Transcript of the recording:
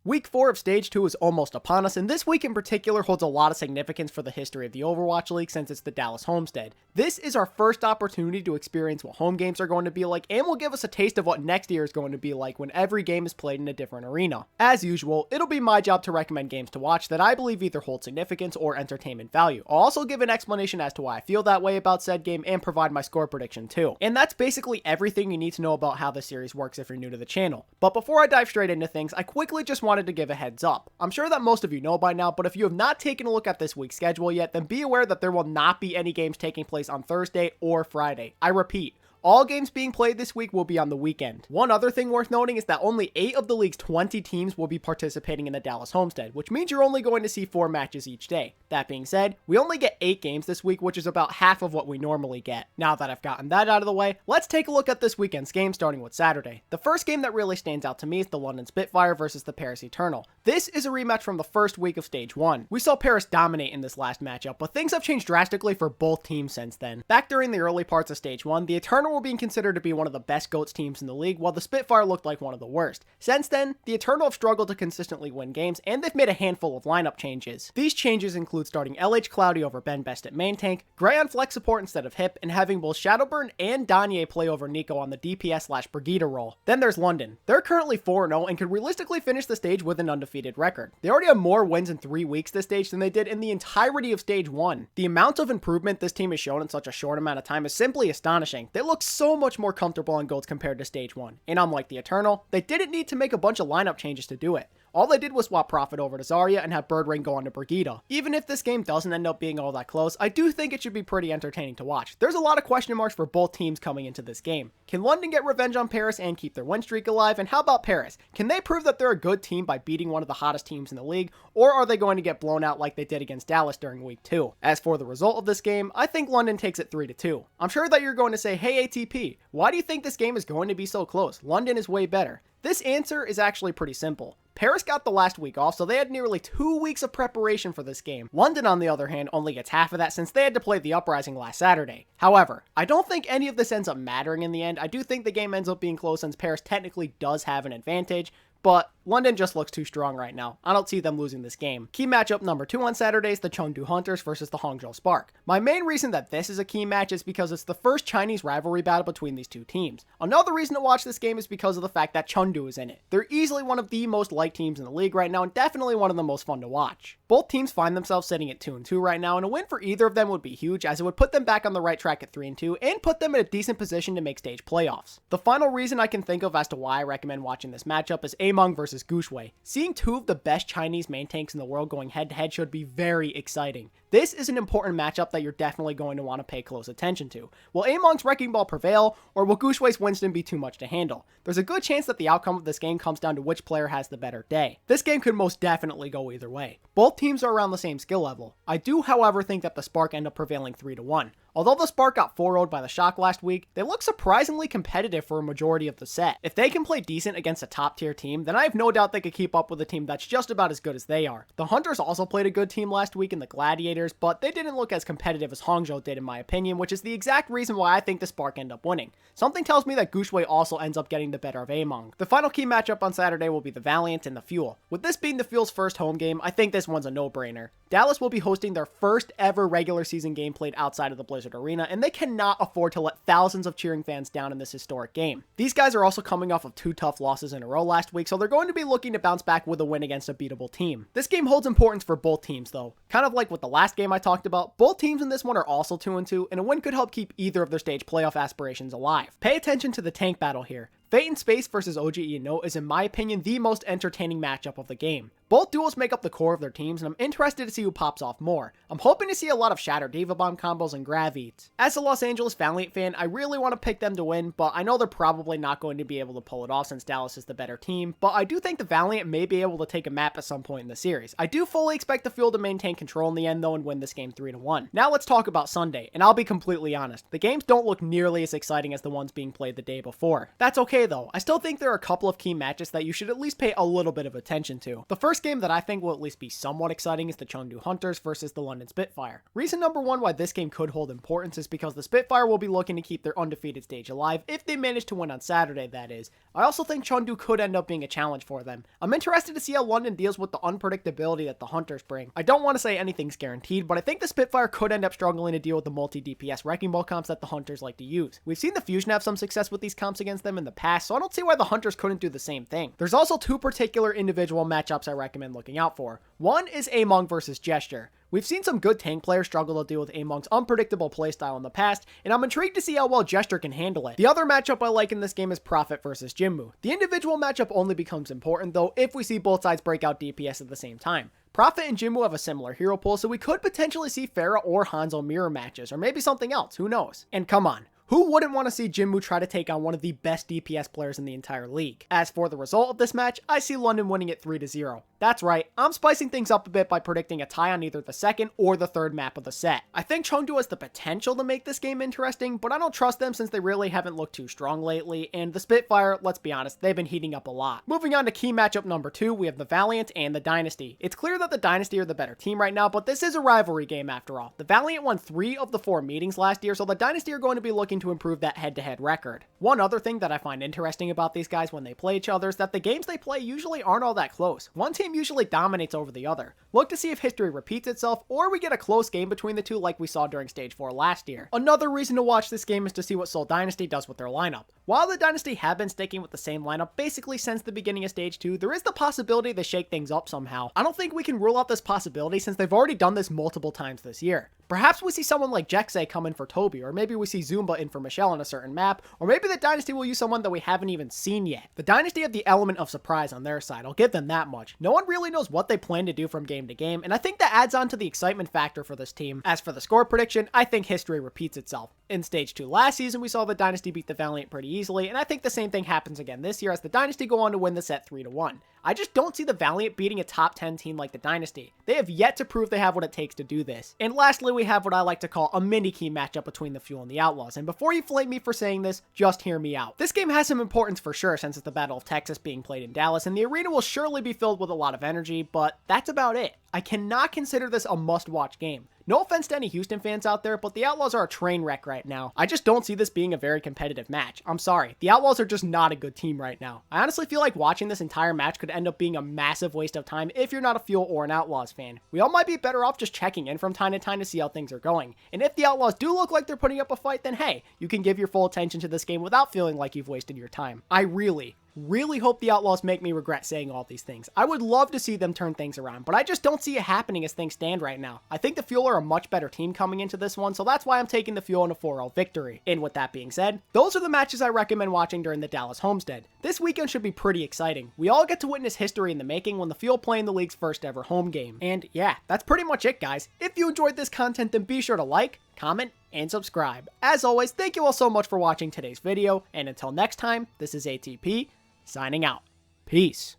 Week 4 of Stage 2 is almost upon us, and this week in particular holds a lot of significance for the history of the Overwatch League since it's the Dallas homestead. This is our first opportunity to experience what home games are going to be like, and will give us a taste of what next year is going to be like when every game is played in a different arena. As usual, it'll be my job to recommend games to watch that I believe either hold significance or entertainment value. I'll also give an explanation as to why I feel that way about said game and provide my score prediction too. And that's basically everything you need to know about how the series works if you're new to the channel. But before I dive straight into things, I quickly just wanted to give a heads up. I'm sure that most of you know by now, but if you have not taken a look at this week's schedule yet, then be aware that there will not be any games taking place on Thursday or Friday. I repeat, all games being played this week will be on the weekend. One other thing worth noting is that only 8 of the league's 20 teams will be participating in the Dallas homestead, which means you're only going to see 4 matches each day. That being said, we only get 8 games this week, which is about half of what we normally get. Now that I've gotten that out of the way, let's take a look at this weekend's game starting with Saturday. The first game that really stands out to me is the London Spitfire versus the Paris Eternal. This is a rematch from the first week of Stage 1. We saw Paris dominate in this last matchup, but things have changed drastically for both teams since then. Back during the early parts of Stage 1, the Eternal were being considered to be one of the best GOATS teams in the league, while the Spitfire looked like one of the worst. Since then, the Eternal have struggled to consistently win games, and they've made a handful of lineup changes. These changes include starting LH Cloudy over Ben Best at main tank, Gray on flex support instead of Hip, and having both Shadowburn and Danye play over Nico on the DPS/Brigida role. Then there's London. They're currently 4-0 and could realistically finish the stage with an undefeated record. They already have more wins in 3 weeks this stage than they did in the entirety of Stage 1. The amount of improvement this team has shown in such a short amount of time is simply astonishing. They look so much more comfortable on GOATS compared to Stage 1. And unlike the Eternal, they didn't need to make a bunch of lineup changes to do it. All they did was swap Prophet over to Zarya and have Birdring go on to Brigida. Even if this game doesn't end up being all that close, I do think it should be pretty entertaining to watch. There's a lot of question marks for both teams coming into this game. Can London get revenge on Paris and keep their win streak alive? And how about Paris? Can they prove that they're a good team by beating one of the hottest teams in the league? Or are they going to get blown out like they did against Dallas during week 2? As for the result of this game, I think London takes it 3-2. I'm sure that you're going to say, hey ATP, why do you think this game is going to be so close? London is way better. This answer is actually pretty simple. Paris got the last week off, so they had nearly 2 weeks of preparation for this game. London, on the other hand, only gets half of that since they had to play the Uprising last Saturday. However, I don't think any of this ends up mattering in the end. I do think the game ends up being close since Paris technically does have an advantage, but London just looks too strong right now. I don't see them losing this game. Key matchup number 2 on Saturday is the Chengdu Hunters versus the Hangzhou Spark. My main reason that this is a key match is because it's the first Chinese rivalry battle between these two teams. Another reason to watch this game is because of the fact that Chengdu is in it. They're easily one of the most liked teams in the league right now and definitely one of the most fun to watch. Both teams find themselves sitting at 2-2 right now, and a win for either of them would be huge as it would put them back on the right track at 3-2 and put them in a decent position to make stage playoffs. The final reason I can think of as to why I recommend watching this matchup is Among versus Gushwei. Seeing 2 of the best Chinese main tanks in the world going head to head should be very exciting. This is an important matchup that you're definitely going to want to pay close attention to. Will Among's Wrecking Ball prevail, or will Gushwei's Winston be too much to handle? There's a good chance that the outcome of this game comes down to which player has the better day. This game could most definitely go either way. Both teams are around the same skill level. I do, however, think that the Spark end up prevailing 3-1. Although the Spark got 4-0'd by the Shock last week, they look surprisingly competitive for a majority of the set. If they can play decent against a top tier team, then I have no doubt they could keep up with a team that's just about as good as they are. The Hunters also played a good team last week in the Gladiators, but they didn't look as competitive as Hangzhou did in my opinion, which is the exact reason why I think the Spark end up winning. Something tells me that Gushwei also ends up getting the better of Among. The final key matchup on Saturday will be the Valiant and the Fuel. With this being the Fuel's first home game, I think this one's a no-brainer. Dallas will be hosting their first ever regular season game played outside of the Blizzard Arena, and they cannot afford to let thousands of cheering fans down in this historic game. These guys are also coming off of 2 tough losses in a row last week, so they're going to be looking to bounce back with a win against a beatable team. This game holds importance for both teams though. Kind of like with the last game I talked about, both teams in this one are also 2-2, and a win could help keep either of their stage playoff aspirations alive. Pay attention to the tank battle here. Fate in Space versus OG Eno is in my opinion the most entertaining matchup of the game. Both duos make up the core of their teams, and I'm interested to see who pops off more. I'm hoping to see a lot of Shatter Diva Bomb combos and Grav Eats. As a Los Angeles Valiant fan, I really want to pick them to win, but I know they're probably not going to be able to pull it off since Dallas is the better team, but I do think the Valiant may be able to take a map at some point in the series. I do fully expect the Fuel to maintain control in the end though and win this game 3-1. Now let's talk about Sunday, and I'll be completely honest, the games don't look nearly as exciting as the ones being played the day before. That's okay though, I still think there are a couple of key matches that you should at least pay a little bit of attention to. The first first game that I think will at least be somewhat exciting is the Chengdu Hunters versus the London Spitfire. Reason number one why this game could hold importance is because the Spitfire will be looking to keep their undefeated stage alive, if they manage to win on Saturday, that is. I also think Chengdu could end up being a challenge for them. I'm interested to see how London deals with the unpredictability that the Hunters bring. I don't want to say anything's guaranteed, but I think the Spitfire could end up struggling to deal with the multi-DPS Wrecking Ball comps that the Hunters like to use. We've seen the Fusion have some success with these comps against them in the past, so I don't see why the Hunters couldn't do the same thing. There's also two particular individual matchups I recommend looking out for. One is Among versus Gesture. We've seen some good tank players struggle to deal with Among's unpredictable playstyle in the past, and I'm intrigued to see how well Gesture can handle it. The other matchup I like in this game is Prophet versus Jinmu. The individual matchup only becomes important though if we see both sides break out DPS at the same time. Prophet and Jinmu have a similar hero pool, so we could potentially see Pharah or Hangzhou mirror matches, or maybe something else, who knows. And come on, who wouldn't want to see Jinmu try to take on one of the best DPS players in the entire league? As for the result of this match, I see London winning it 3-0. That's right, I'm spicing things up a bit by predicting a tie on either the second or the third map of the set. I think Chengdu has the potential to make this game interesting, but I don't trust them since they really haven't looked too strong lately, and the Spitfire, let's be honest, they've been heating up a lot. Moving on to key matchup number 2, we have the Valiant and the Dynasty. It's clear that the Dynasty are the better team right now, but this is a rivalry game after all. The Valiant won 3 of the 4 meetings last year, so the Dynasty are going to be looking to improve that head-to-head record. One other thing that I find interesting about these guys when they play each other is that the games they play usually aren't all that close. One team usually dominates over the other. Look to see if history repeats itself, or we get a close game between the two like we saw during Stage 4 last year. Another reason to watch this game is to see what Seoul Dynasty does with their lineup. While the Dynasty have been sticking with the same lineup basically since the beginning of Stage 2, there is the possibility they shake things up somehow. I don't think we can rule out this possibility since they've already done this multiple times this year. Perhaps we see someone like Jexay come in for Toby, or maybe we see Zumba in for Michelle on a certain map, or maybe the Dynasty will use someone that we haven't even seen yet. The Dynasty have the element of surprise on their side, I'll give them that much. No one really knows what they plan to do from game to game, and I think that adds on to the excitement factor for this team. As for the score prediction, I think history repeats itself. In Stage 2 last season, we saw the Dynasty beat the Valiant pretty easily, and I think the same thing happens again this year as the Dynasty go on to win the set 3-1. I just don't see the Valiant beating a top 10 team like the Dynasty. They have yet to prove they have what it takes to do this. And lastly, we have what I like to call a mini key matchup between the Fuel and the Outlaws. And before you flame me for saying this, just hear me out. This game has some importance for sure since it's the Battle of Texas being played in Dallas, and the arena will surely be filled with a lot of energy, but that's about it. I cannot consider this a must-watch game. No offense to any Houston fans out there, but the Outlaws are a train wreck right now. I just don't see this being a very competitive match. I'm sorry. The Outlaws are just not a good team right now. I honestly feel like watching this entire match could end up being a massive waste of time if you're not a Fuel or an Outlaws fan. We all might be better off just checking in from time to time to see how things are going. And if the Outlaws do look like they're putting up a fight, then hey, you can give your full attention to this game without feeling like you've wasted your time. I really hope the Outlaws make me regret saying all these things. I would love to see them turn things around, but I just don't see it happening as things stand right now. I think the Fuel are a much better team coming into this one, so that's why I'm taking the Fuel in a 4-0 victory. And with that being said, those are the matches I recommend watching during the Dallas Homestead. This weekend should be pretty exciting. We all get to witness history in the making when the Fuel play in the league's first ever home game. And yeah, that's pretty much it, guys. If you enjoyed this content, then be sure to like, comment, and subscribe. As always, thank you all so much for watching today's video, and until next time, this is ATP, signing out. Peace.